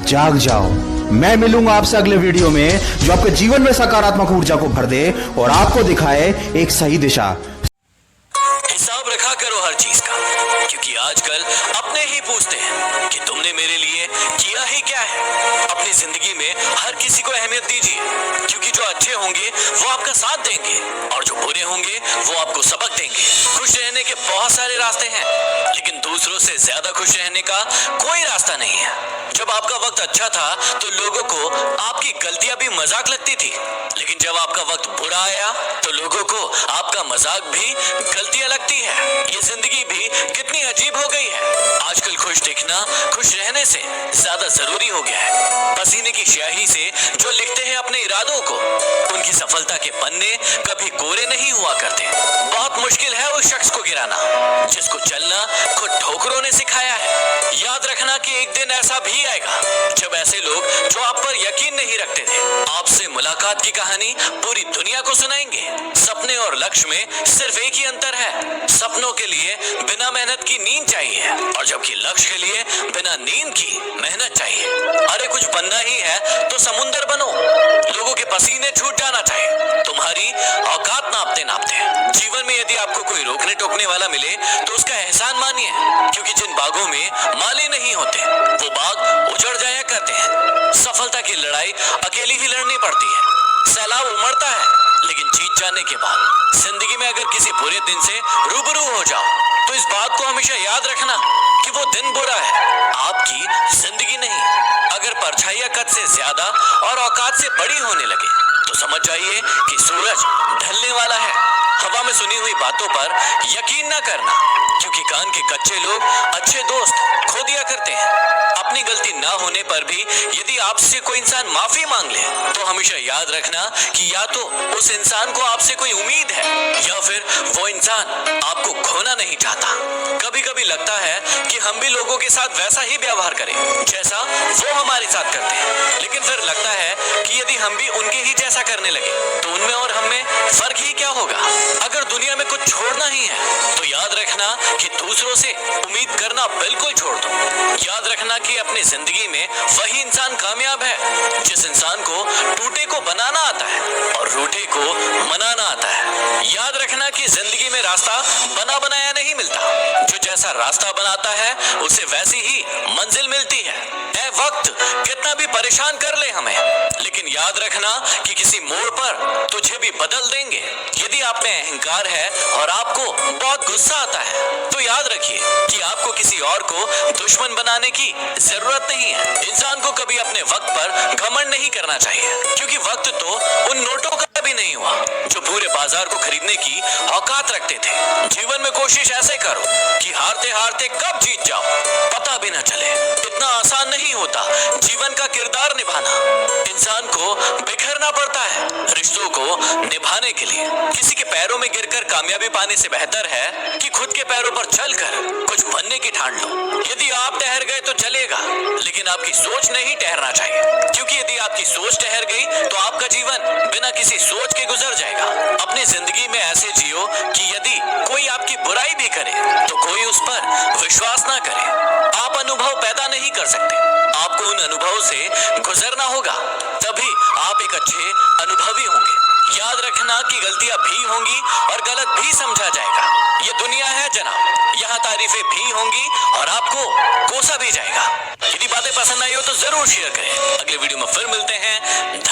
जाग जाओ। मैं मिलूंगा आपसे अगले वीडियो में जो आपके जीवन में सकारात्मक ऊर्जा को भर दे और आपको दिखाए एक सही दिशा। हिसाब रखा करो हर चीज का, क्योंकि आजकल अपने ही पूछते हैं कि तुमने मेरे लिए किया ही क्या है। अपनी जिंदगी में हर किसी को अहमियत दीजिए, क्योंकि जो अच्छे होंगे वो आपका साथ देंगे और जो बुरे होंगे वो आपको सबक देंगे। खुश रहने के बहुत सारे रास्ते हैं, लेकिन दूसरों से ज्यादा खुश रहने का कोई रास्ता नहीं है। जब आपका वक्त अच्छा था तो लोगों को आपकी गलतियां भी मजाक लगती थी, लेकिन जब आपका वक्त बुरा आया तो लोगों को आपका मजाक भी गलतियां लगती है। ये जिंदगी भी कितनी अजीब हो गई है। आजकल खुश दिखना खुश रहने से ज्यादा जरूरी हो गया है। पसीने की स्याही से जो लिखते हैं अपने इरादों को, उनकी सफलता के पन्ने कभी कोरे नहीं हुआ करते। बहुत मुश्किल है उस शख्स को गिराना जिसको चलना खुद ठोकरों ने सिखाया है। याद रखना कि एक दिन ऐसा भी आएगा जब ऐसे लोग जो आप पर यकीन नहीं रखते थे आपसे मुलाकात की कहानी पूरी दुनिया को सुनाएंगे। सपने और लक्ष्य में सिर्फ एक ही अंतर है, सपनों के लिए बिना मेहनत की नींद चाहिए और जबकि लक्ष्य के लिए बिना नींद की मेहनत चाहिए। अरे कुछ बनना ही है तो समुंदर बनो। लोगों के पसीने छूट जाना चाहिए तुम्हारी औकात नापते नापते। जीवन में यदि आपको कोई रोकने टोकने वाला मिले तो उसका एहसान मानिए, क्योंकि जिन बागों में माली नहीं होते वो बाग उजड़ जाया करते हैं। सफलता की लड़ाई अकेली ही लड़नी पड़ती है। सैलाब उमड़ता है, लेकिन जीत जाने के बाद जिंदगी में अगर किसी बुरे दिन से रूबरू हो जाओ तो इस बात को हमेशा याद रखना कि वो दिन बुरा है, आपकी जिंदगी नहीं। अगर परछाइयां कद से ज्यादा और औकात से बड़ी होने लगे तो समझ जाइए कि सूरज ढलने वाला है। हवा में सुनी हुई बातों पर यकीन न करना, क्योंकि कान के कच्चे लोग अच्छे दोस्त खो दिया करते हैं। अपनी गलती ना होने पर भी यदि आपसे कोई इंसान माफी मांग ले तो हमेशा याद रखना कि या तो उस इंसान को आपसे कोई उम्मीद है या फिर वो इंसान आपको खोना नहीं चाहता। कभी कभी लगता है कि हम भी लोगों के साथ वैसा ही व्यवहार करें जैसा वो हमारे साथ करते हैं, लेकिन फिर लगता है कि यदि हम भी उनके ही जैसा करने लगे तो उनमें और हम में फर्क ही क्या होगा। अगर दुनिया में कुछ छोड़ना ही है तो याद रखना कि दूसरों से उम्मीद करना बिल्कुल छोड़ दो। याद रखना कि अपनी जिंदगी में वही इंसान कामयाब है जिस इंसान को टूटे को बनाना आता है और रूठे को मनाना आता है। याद रखना कि जिंदगी में रास्ता बना बनाया नहीं मिलता, जो जैसा रास्ता बनाता है उसे वैसी ही मंजिल मिलती है। ऐ वक्त कितना भी परेशान कर ले हमें, लेकिन याद रखना कि किसी मोड़ पर तुझे भी बदल देंगे। यदि आप में अहंकार है और आपको बहुत गुस्सा आता है तो याद रखिए कि आपको किसी और को दुश्मन बनाने की जरूरत नहीं है। इंसान को कभी अपने वक्त पर घमंड नहीं करना चाहिए, क्योंकि वक्त तो उन नोटों का भी नहीं हुआ जो पूरे बाजार को खरीदने की औकात रखते थे। जीवन में कोशिश ऐसे करो कि हारते हारते कब जीत जाओ पता भी न चले। इतना आसान नहीं होता जीवन का किरदार निभाना। इंसान को बिखरना पड़ता है रिश्तों को निभाने के लिए। किसी के पैरों में गिरकर कामयाबी पाने से बेहतर है कि खुद के पैरों पर चलकर कुछ बनने की ठान लो। यदि आप ठहर गए तो चलेगा, लेकिन आपकी सोच नहीं ठहरना चाहिए, क्योंकि यदि आपकी सोच ठहर गई तो आपका जीवन बिना किसी सोच के गुजर जाएगा। अपनी जिंदगी में ऐसे जियो कि यदि कोई आपकी बुराई भी करे तो कोई उस पर विश्वास ना करे। आप अनुभव पैदा नहीं कर सकते, आपको उन अनुभवों से गुजरना होगा, तभी आप एक अच्छे अनुभवी होंगे। याद रखना कि गलतियां भी होंगी और गलत भी समझा जाएगा। ये दुनिया है जनाब, यहाँ तारीफें भी होंगी और आपको कोसा भी जाएगा। यदि बातें पसंद आई हो तो जरूर शेयर करें। अगले वीडियो में फिर मिलते हैं।